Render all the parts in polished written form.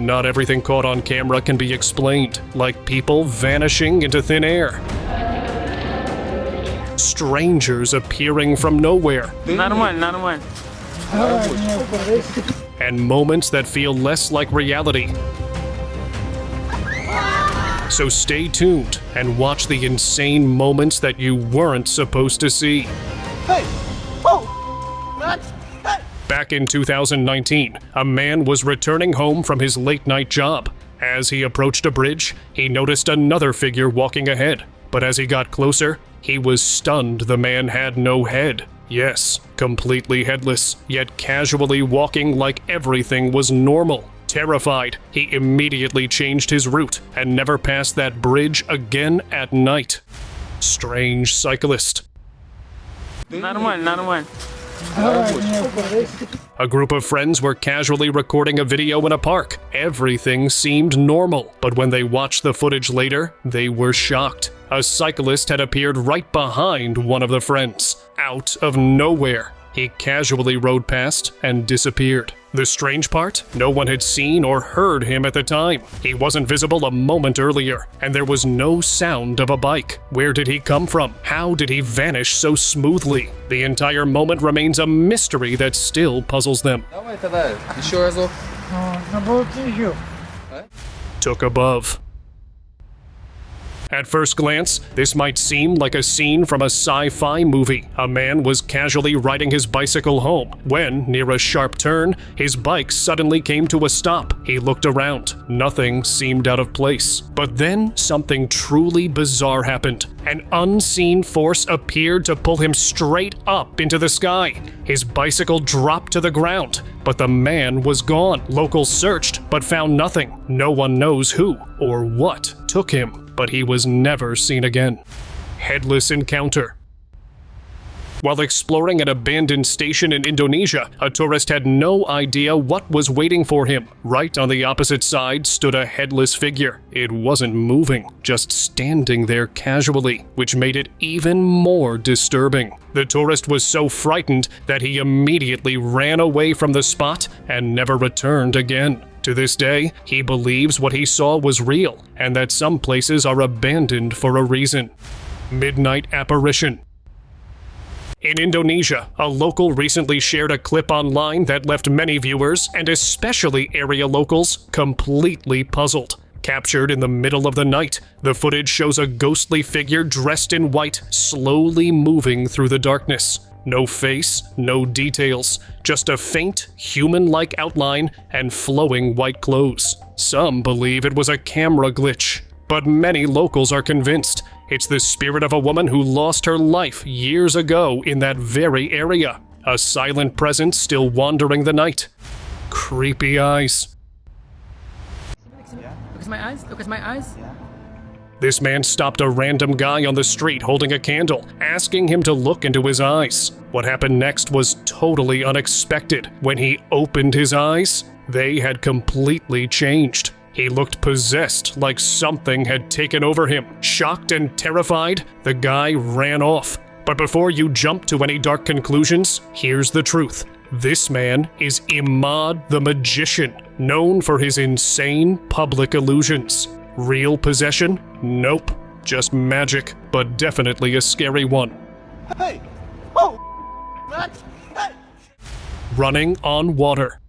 Not everything caught on camera can be explained, like people vanishing into thin air. Strangers appearing from nowhere. Normal. And moments that feel less like reality. So stay tuned and watch the insane moments that you weren't supposed to see. Hey! Whoa! What? Hey! Back in 2019, a man was returning home from his late-night job. As he approached a bridge, he noticed another figure walking ahead. But as he got closer, he was stunned the man had no head. Yes, completely headless, yet casually walking like everything was normal. Terrified, he immediately changed his route and never passed that bridge again at night. Strange cyclist. Normal. A group of friends were casually recording a video in a park. Everything seemed normal, but when they watched the footage later, they were shocked. A cyclist had appeared right behind one of the friends, out of nowhere. He casually rode past and disappeared. The strange part? No one had seen or heard him at the time. He wasn't visible a moment earlier, and there was no sound of a bike. Where did he come from? How did he vanish so smoothly? The entire moment remains a mystery that still puzzles them. Давай тогда еще разок. Took above. At first glance, this might seem like a scene from a sci-fi movie. A man was casually riding his bicycle home when, near a sharp turn, his bike suddenly came to a stop. He looked around. Nothing seemed out of place. But then something truly bizarre happened. An unseen force appeared to pull him straight up into the sky. His bicycle dropped to the ground, but the man was gone. Locals searched, but found nothing. No one knows who or what took him, but he was never seen again. Headless encounter. While exploring an abandoned station in Indonesia, a tourist had no idea what was waiting for him. Right on the opposite side stood a headless figure. It wasn't moving, just standing there casually, which made it even more disturbing. The tourist was so frightened that he immediately ran away from the spot and never returned again. To this day, he believes what he saw was real, and that some places are abandoned for a reason. Midnight apparition. In Indonesia, a local recently shared a clip online that left many viewers, and especially area locals, completely puzzled. Captured in the middle of the night, the footage shows a ghostly figure dressed in white, slowly moving through the darkness. No face, no details, just a faint, human-like outline and flowing white clothes. Some believe it was a camera glitch, but many locals are convinced it's the spirit of a woman who lost her life years ago in that very area. A silent presence still wandering the night. Creepy eyes. Look at my eyes. This man stopped a random guy on the street holding a candle, asking him to look into his eyes. What happened next was totally unexpected. When he opened his eyes, they had completely changed. He looked possessed, like something had taken over him. Shocked and terrified, the guy ran off. But before you jump to any dark conclusions, here's the truth. This man is Imad the Magician, known for his insane public illusions. Real possession? Nope. Just magic, but definitely a scary one. Hey! Whoa! What? Hey! Running on water.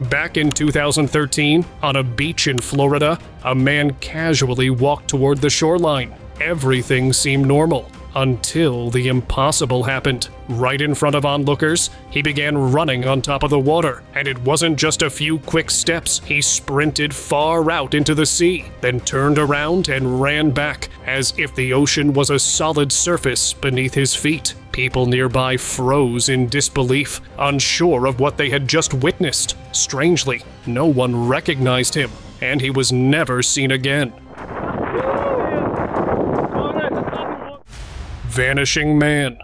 Back in 2013, on a beach in Florida, a man casually walked toward the shoreline. Everything seemed normal, until the impossible happened. Right in front of onlookers, he began running on top of the water, and it wasn't just a few quick steps. He sprinted far out into the sea, then turned around and ran back, as if the ocean was a solid surface beneath his feet. People nearby froze in disbelief, unsure of what they had just witnessed. Strangely, no one recognized him, and he was never seen again. Vanishing man.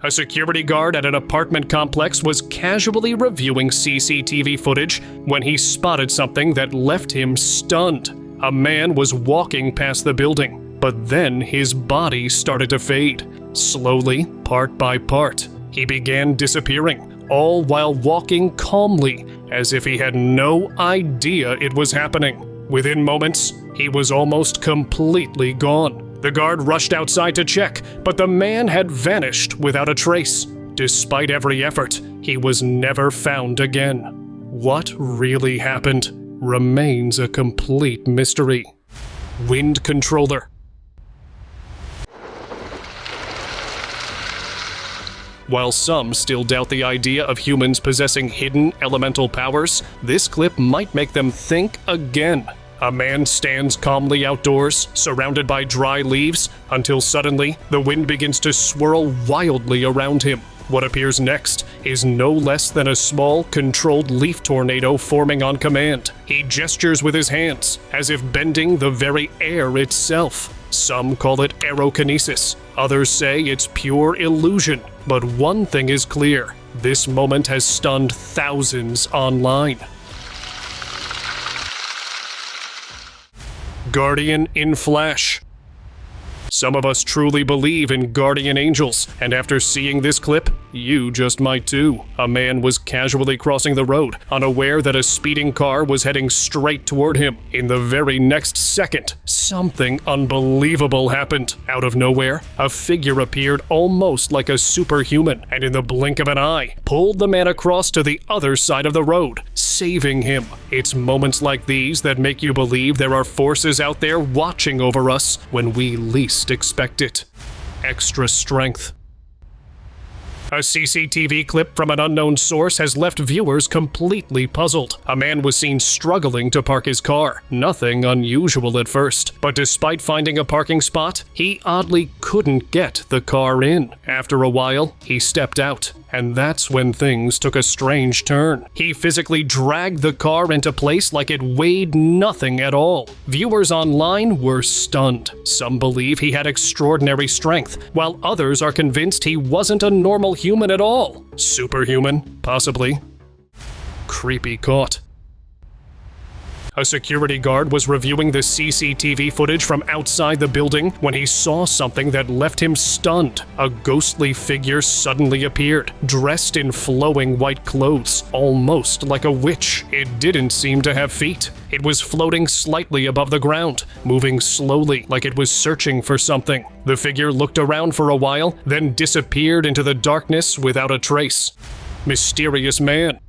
A security guard at an apartment complex was casually reviewing CCTV footage when he spotted something that left him stunned. A man was walking past the building, but then his body started to fade, slowly, part by part. he began disappearing, all while walking calmly, as if he had no idea it was happening. Within moments, he was almost completely gone. The guard rushed outside to check, but the man had vanished without a trace. Despite every effort, he was never found again. What really happened remains a complete mystery. Wind controller. While some still doubt the idea of humans possessing hidden elemental powers, this clip might make them think again. A man stands calmly outdoors, surrounded by dry leaves, until suddenly the wind begins to swirl wildly around him. What appears next is no less than a small, controlled leaf tornado forming on command. He gestures with his hands, as if bending the very air itself. Some call it aerokinesis, others say it's pure illusion. But one thing is clear, this moment has stunned thousands online. Guardian in Flash. Some of us truly believe in guardian angels, and after seeing this clip, you just might too. A man was casually crossing the road, unaware that a speeding car was heading straight toward him. In the very next second, something unbelievable happened. Out of nowhere, a figure appeared almost like a superhuman, and in the blink of an eye, pulled the man across to the other side of the road, saving him. It's moments like these that make you believe there are forces out there watching over us when we least expect it. Extra strength. A CCTV clip from an unknown source has left viewers completely puzzled. A man was seen struggling to park his car. Nothing unusual at first, but despite finding a parking spot, he oddly couldn't get the car in. After a while, he stepped out, and that's when things took a strange turn. He physically dragged the car into place like it weighed nothing at all. Viewers online were stunned. Some believe he had extraordinary strength, while others are convinced he wasn't a normal human at all. Superhuman? Possibly. Creepy caught. A security guard was reviewing the CCTV footage from outside the building when he saw something that left him stunned. A ghostly figure suddenly appeared, dressed in flowing white clothes, almost like a witch. It didn't seem to have feet. It was floating slightly above the ground, moving slowly like it was searching for something. The figure looked around for a while, then disappeared into the darkness without a trace. Mysterious man.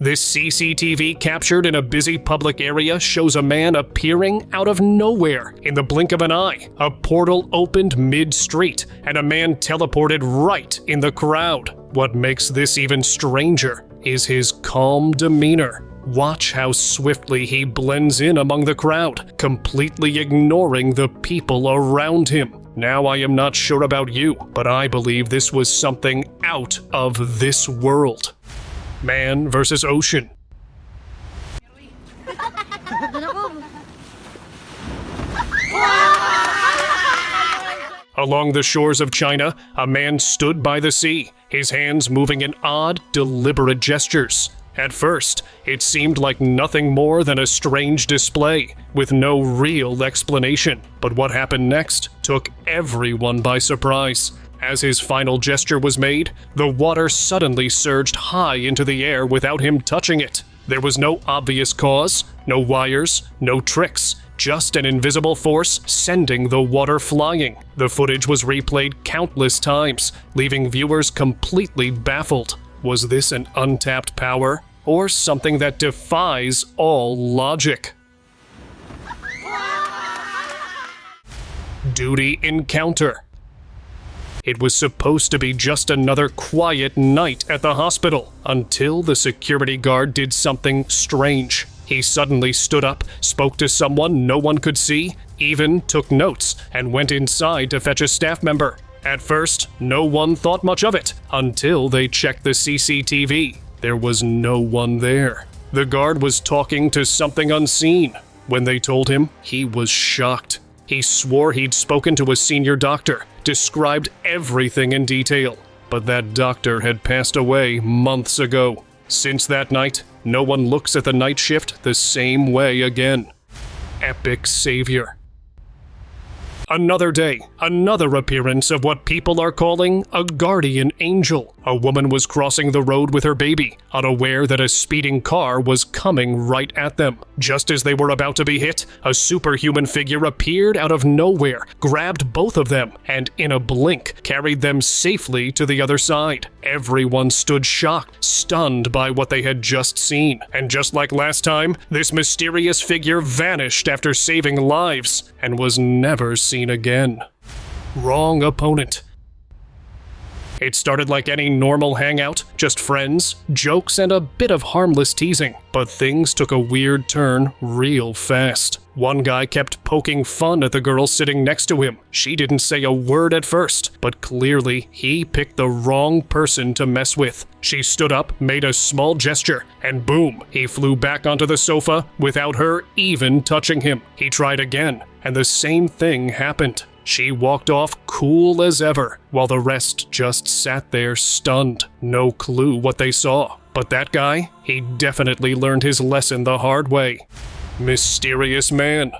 This CCTV captured in a busy public area shows a man appearing out of nowhere. In the blink of an eye, a portal opened mid-street, and a man teleported right in the crowd. What makes this even stranger is his calm demeanor. Watch how swiftly he blends in among the crowd, completely ignoring the people around him. Now I am not sure about you, but I believe this was something out of this world. Man versus ocean. Along the shores of China, a man stood by the sea, his hands moving in odd, deliberate gestures. At first, it seemed like nothing more than a strange display, with no real explanation. But what happened next took everyone by surprise. As his final gesture was made, the water suddenly surged high into the air without him touching it. There was no obvious cause, no wires, no tricks, just an invisible force sending the water flying. The footage was replayed countless times, leaving viewers completely baffled. Was this an untapped power, or something that defies all logic? Duty encounter. It was supposed to be just another quiet night at the hospital, until the security guard did something strange. He suddenly stood up, spoke to someone no one could see, even took notes, and went inside to fetch a staff member. At first, no one thought much of it, until they checked the CCTV. There was no one there. The guard was talking to something unseen. When they told him, he was shocked. He swore he'd spoken to a senior doctor, described everything in detail, but that doctor had passed away months ago. Since that night, no one looks at the night shift the same way again. Epic savior. Another day, another appearance of what people are calling a guardian angel. A woman was crossing the road with her baby, unaware that a speeding car was coming right at them. Just as they were about to be hit, a superhuman figure appeared out of nowhere, grabbed both of them, and in a blink, carried them safely to the other side. Everyone stood shocked, stunned by what they had just seen. And just like last time, this mysterious figure vanished after saving lives and was never seen again. Wrong opponent. It started like any normal hangout, just friends, jokes, and a bit of harmless teasing. But things took a weird turn real fast. One guy kept poking fun at the girl sitting next to him. She didn't say a word at first, but clearly he picked the wrong person to mess with. She stood up, made a small gesture, and boom, he flew back onto the sofa without her even touching him. He tried again, and the same thing happened. She walked off cool as ever, while the rest just sat there stunned. No clue what they saw. But that guy, he definitely learned his lesson the hard way. Mysterious man.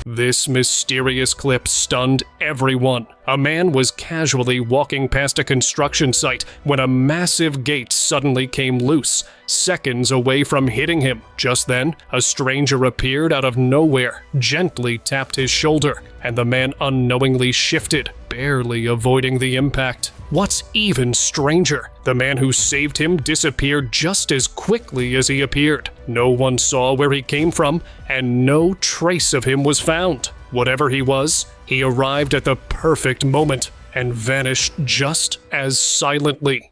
This mysterious clip stunned everyone. A man was casually walking past a construction site when a massive gate suddenly came loose, seconds away from hitting him. Just then, a stranger appeared out of nowhere, gently tapped his shoulder, and the man unknowingly shifted, barely avoiding the impact. What's even stranger, the man who saved him disappeared just as quickly as he appeared. No one saw where he came from, and no trace of him was found. Whatever he was, he arrived at the perfect moment and vanished just as silently.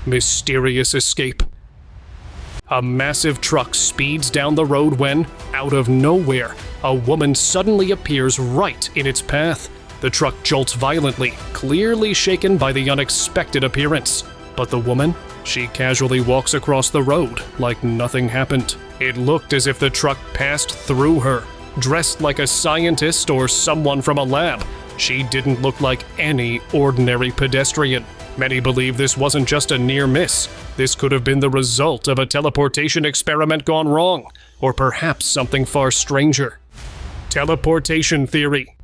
Mysterious escape. A massive truck speeds down the road when, out of nowhere, a woman suddenly appears right in its path. The truck jolts violently, clearly shaken by the unexpected appearance. But the woman, she casually walks across the road like nothing happened. It looked as if the truck passed through her. Dressed like a scientist or someone from a lab, she didn't look like any ordinary pedestrian. Many believe this wasn't just a near miss. This could have been the result of a teleportation experiment gone wrong, or perhaps something far stranger. Teleportation theory.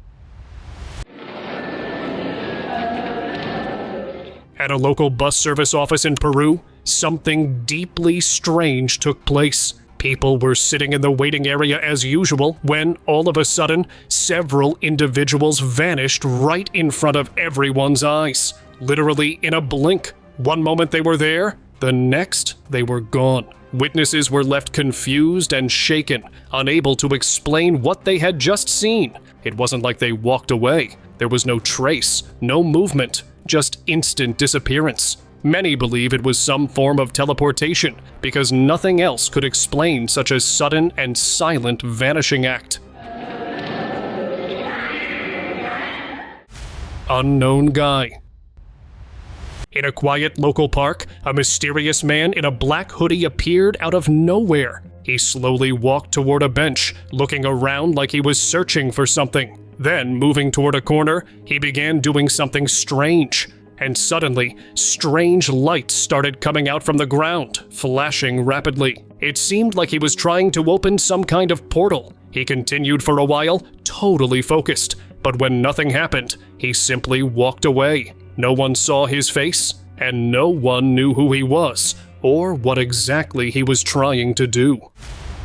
At a local bus service office in Peru, something deeply strange took place. People were sitting in the waiting area as usual when, all of a sudden, several individuals vanished right in front of everyone's eyes. Literally in a blink. One moment they were there, the next they were gone. Witnesses were left confused and shaken, unable to explain what they had just seen. It wasn't like they walked away. There was no trace, no movement, just instant disappearance. Many believe it was some form of teleportation, because nothing else could explain such a sudden and silent vanishing act. Unknown guy. In a quiet local park, a mysterious man in a black hoodie appeared out of nowhere. He slowly walked toward a bench, looking around like he was searching for something. Then, moving toward a corner, he began doing something strange. And suddenly, strange lights started coming out from the ground, flashing rapidly. It seemed like he was trying to open some kind of portal. He continued for a while, totally focused, but when nothing happened, he simply walked away. No one saw his face, and no one knew who he was, or what exactly he was trying to do.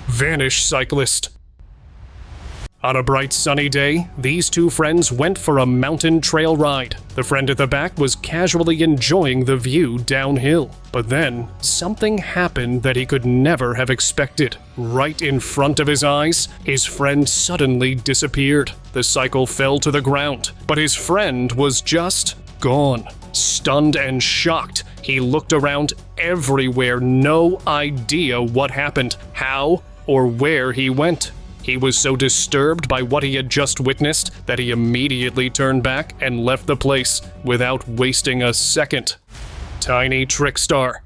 Vanish cyclist. On a bright sunny day, these two friends went for a mountain trail ride. The friend at the back was casually enjoying the view downhill. But then, something happened that he could never have expected. Right in front of his eyes, his friend suddenly disappeared. The cycle fell to the ground, but his friend was just gone. Stunned and shocked, he looked around everywhere, no idea what happened, how, or where he went. He was so disturbed by what he had just witnessed that he immediately turned back and left the place without wasting a second. Tiny trick star.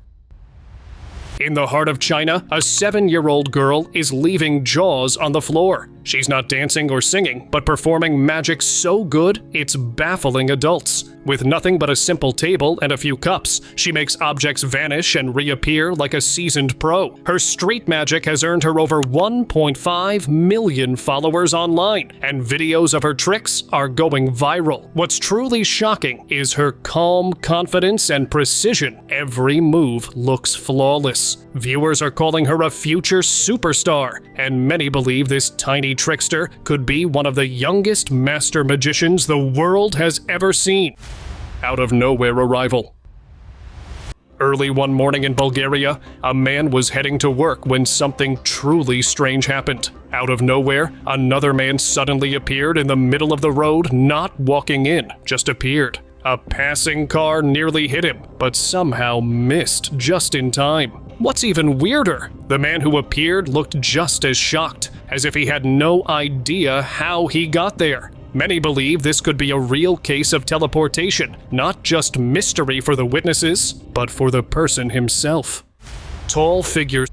In the heart of China, a 7-year-old girl is leaving Jaws on the floor. She's not dancing or singing, but performing magic so good, it's baffling adults. With nothing but a simple table and a few cups, she makes objects vanish and reappear like a seasoned pro. Her street magic has earned her over 1.5 million followers online, and videos of her tricks are going viral. What's truly shocking is her calm confidence and precision. Every move looks flawless. Viewers are calling her a future superstar, and many believe this tiny trickster could be one of the youngest master magicians the world has ever seen. Out of nowhere arrival. Early one morning in Bulgaria, a man was heading to work when something truly strange happened. Out of nowhere, another man suddenly appeared in the middle of the road, not walking in, just appeared. A passing car nearly hit him, but somehow missed just in time. What's even weirder, the man who appeared looked just as shocked, as if he had no idea how he got there. Many believe this could be a real case of teleportation, not just mystery for the witnesses, but for the person himself. Tall figures.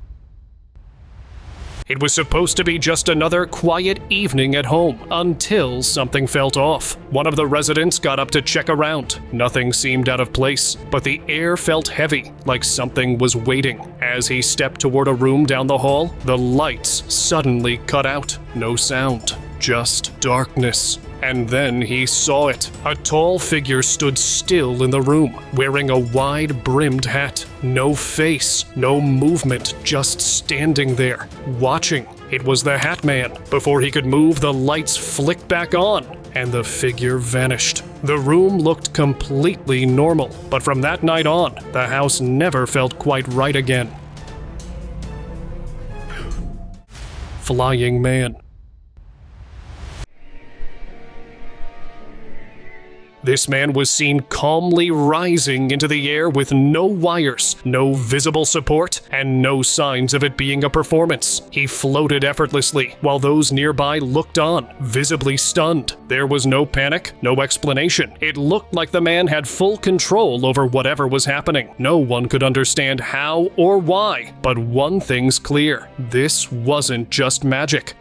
It was supposed to be just another quiet evening at home, until something felt off. One of the residents got up to check around. Nothing seemed out of place, but the air felt heavy, like something was waiting. As he stepped toward a room down the hall, the lights suddenly cut out. No sound, just darkness. And then he saw it. A tall figure stood still in the room, wearing a wide-brimmed hat. No face, no movement, just standing there, watching. It was the Hat Man. Before he could move, the lights flicked back on, and the figure vanished. The room looked completely normal, but from that night on, the house never felt quite right again. Flying Man. This man was seen calmly rising into the air with no wires, no visible support, and no signs of it being a performance. He floated effortlessly, while those nearby looked on, visibly stunned. There was no panic, no explanation. It looked like the man had full control over whatever was happening. No one could understand how or why, but one thing's clear: this wasn't just magic.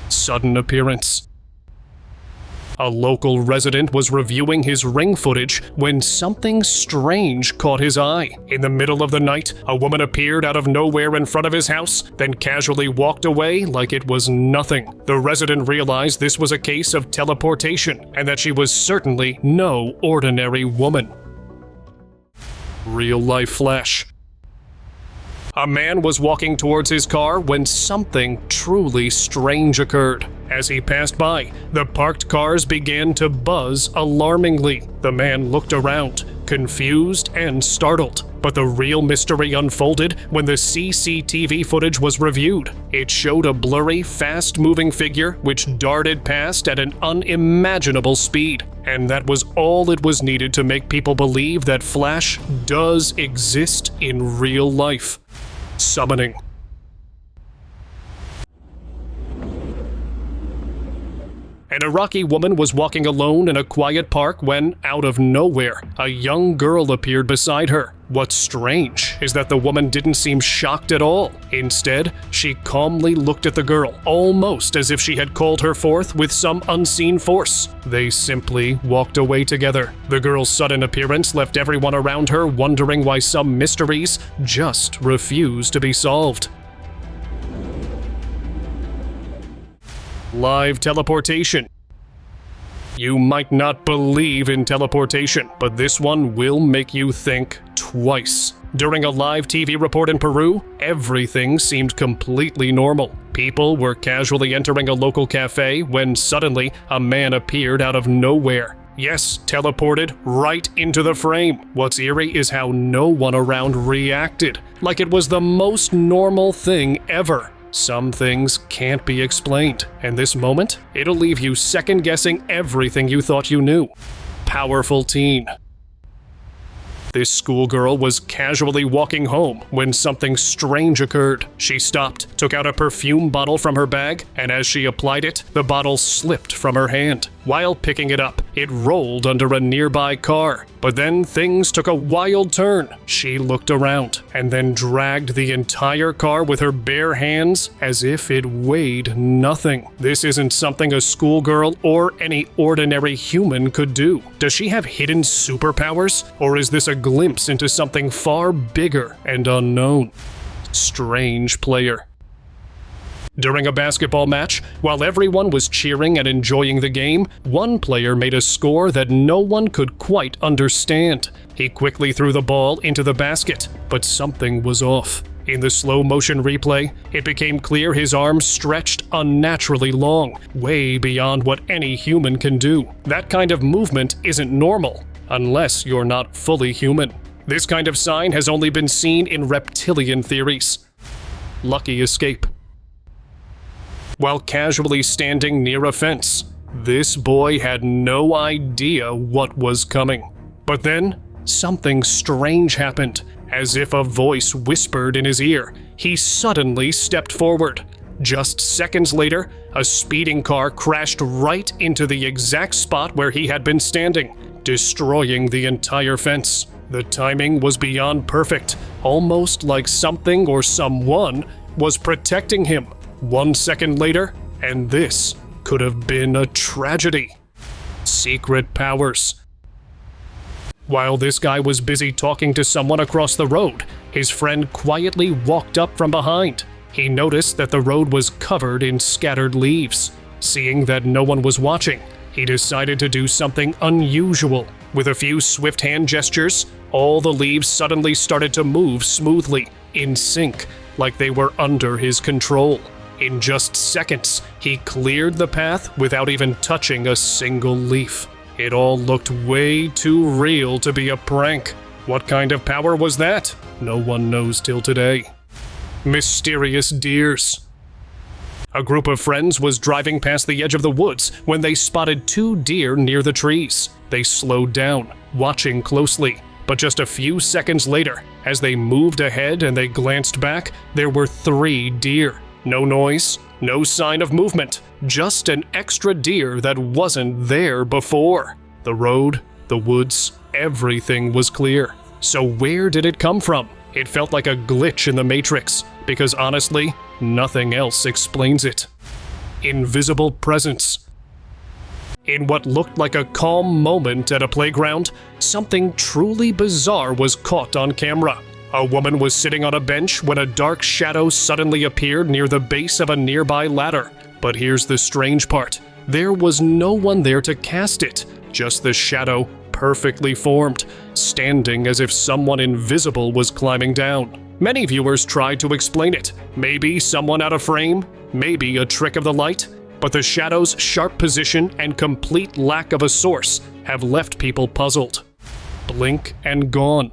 Sudden appearance. A local resident was reviewing his ring footage when something strange caught his eye. In the middle of the night, a woman appeared out of nowhere in front of his house, then casually walked away like it was nothing. The resident realized this was a case of teleportation, and that she was certainly no ordinary woman. Real-life flash. A man was walking towards his car when something truly strange occurred. As he passed by, the parked cars began to buzz alarmingly. The man looked around, confused and startled. But the real mystery unfolded when the CCTV footage was reviewed. It showed a blurry, fast-moving figure which darted past at an unimaginable speed. And that was all it was needed to make people believe that Flash does exist in real life. Summoning. An Iraqi woman was walking alone in a quiet park when, out of nowhere, a young girl appeared beside her. What's strange is that the woman didn't seem shocked at all. Instead, she calmly looked at the girl, almost as if she had called her forth with some unseen force. They simply walked away together. The girl's sudden appearance left everyone around her wondering why some mysteries just refuse to be solved. Live teleportation. You might not believe in teleportation, but this one will make you think twice. During a live TV report in Peru, everything seemed completely normal. People were casually entering a local cafe when suddenly a man appeared out of nowhere. Yes, teleported right into the frame. What's eerie is how no one around reacted, like it was the most normal thing ever. Some things can't be explained, and this moment, it'll leave you second-guessing everything you thought you knew. Powerful teen. This schoolgirl was casually walking home when something strange occurred. She stopped, took out a perfume bottle from her bag, and as she applied it, the bottle slipped from her hand. While picking it up, It rolled under a nearby car. But then things took a wild turn. She looked around and then dragged the entire car with her bare hands as if it weighed nothing. This isn't something a schoolgirl or any ordinary human could do. Does she have hidden superpowers? Or is this a glimpse into something far bigger and unknown? Strange player. During a basketball match, while everyone was cheering and enjoying the game, one player made a score that no one could quite understand. He quickly threw the ball into the basket, but something was off. In the slow-motion replay, it became clear his arms stretched unnaturally long, way beyond what any human can do. That kind of movement isn't normal, unless you're not fully human. This kind of sign has only been seen in reptilian theories. Lucky escape. While casually standing near a fence, this boy had no idea what was coming. But then, something strange happened. As if a voice whispered in his ear, he suddenly stepped forward. Just seconds later, a speeding car crashed right into the exact spot where he had been standing, destroying the entire fence. The timing was beyond perfect, almost like something or someone was protecting him. 1 second later, and this could have been a tragedy. Secret powers. While this guy was busy talking to someone across the road, his friend quietly walked up from behind. He noticed that the road was covered in scattered leaves. Seeing that no one was watching, he decided to do something unusual. With a few swift hand gestures, all the leaves suddenly started to move smoothly, in sync, like they were under his control. In just seconds, he cleared the path without even touching a single leaf. It all looked way too real to be a prank. What kind of power was that? No one knows till today. Mysterious deers. A group of friends was driving past the edge of the woods when they spotted 2 deer near the trees. They slowed down, watching closely. But just a few seconds later, as they moved ahead and they glanced back, there were 3 deer. No noise, no sign of movement, just an extra deer that wasn't there before. The road, the woods, everything was clear. So where did it come from? It felt like a glitch in the Matrix, because honestly, nothing else explains it. Invisible presence. In what looked like a calm moment at a playground, something truly bizarre was caught on camera. A woman was sitting on a bench when a dark shadow suddenly appeared near the base of a nearby ladder. But here's the strange part. There was no one there to cast it, just the shadow, perfectly formed, standing as if someone invisible was climbing down. Many viewers tried to explain it. Maybe someone out of frame, maybe a trick of the light, but the shadow's sharp position and complete lack of a source have left people puzzled. Blink and gone.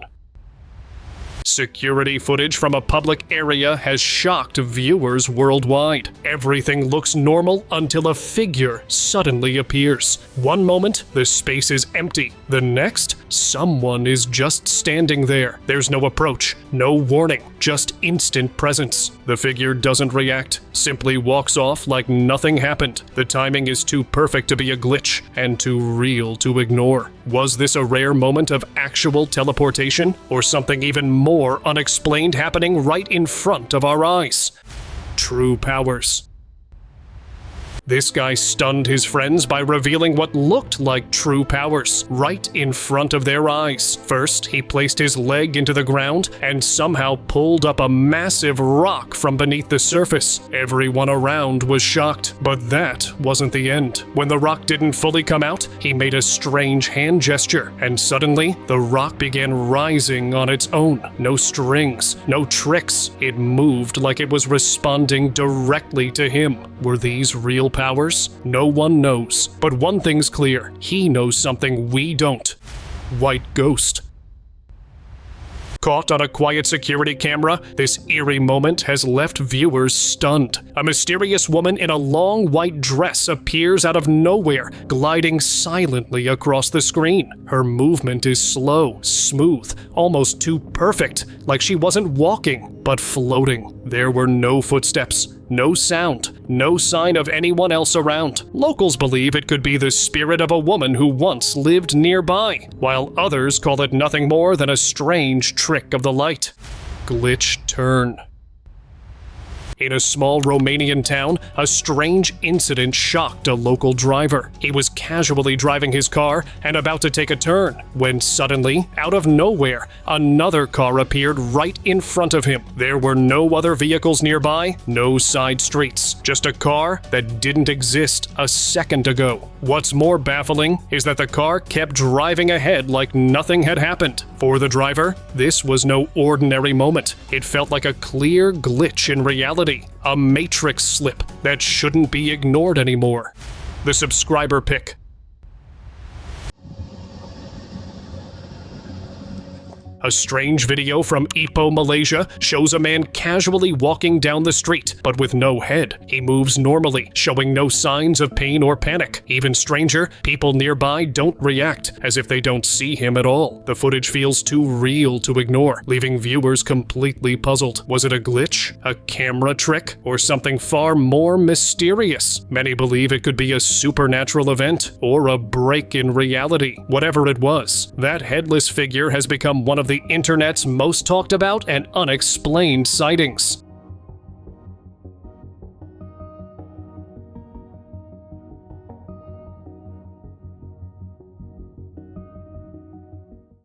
Security footage from a public area has shocked viewers worldwide. Everything looks normal until a figure suddenly appears. One moment, the space is empty. The next, someone is just standing there. There's no approach, no warning, just instant presence. The figure doesn't react, simply walks off like nothing happened. The timing is too perfect to be a glitch, and too real to ignore. Was this a rare moment of actual teleportation, or something even more unexplained happening right in front of our eyes? True powers. This guy stunned his friends by revealing what looked like true powers right in front of their eyes. First, he placed his leg into the ground and somehow pulled up a massive rock from beneath the surface. Everyone around was shocked, but that wasn't the end. When the rock didn't fully come out, he made a strange hand gesture, and suddenly, the rock began rising on its own. No strings, no tricks. It moved like it was responding directly to him. Were these real powers? No one knows. But one thing's clear. He knows something we don't. White ghost. Caught on a quiet security camera, this eerie moment has left viewers stunned. A mysterious woman in a long white dress appears out of nowhere, gliding silently across the screen. Her movement is slow, smooth, almost too perfect, like she wasn't walking, but floating. There were no footsteps, no sound, no sign of anyone else around. Locals believe it could be the spirit of a woman who once lived nearby, while others call it nothing more than a strange trick of the light. Glitch turn. In a small Romanian town, a strange incident shocked a local driver. He was casually driving his car and about to take a turn, when suddenly, out of nowhere, another car appeared right in front of him. There were no other vehicles nearby, no side streets, just a car that didn't exist a second ago. What's more baffling is that the car kept driving ahead like nothing had happened. For the driver, this was no ordinary moment. It felt like a clear glitch in reality. A matrix slip that shouldn't be ignored anymore. The subscriber pick. A strange video from Ipoh, Malaysia shows a man casually walking down the street, but with no head. He moves normally, showing no signs of pain or panic. Even stranger, people nearby don't react, as if they don't see him at all. The footage feels too real to ignore, leaving viewers completely puzzled. Was it a glitch, a camera trick, or something far more mysterious? Many believe it could be a supernatural event, or a break in reality. Whatever it was, that headless figure has become one of the internet's most talked about and unexplained sightings.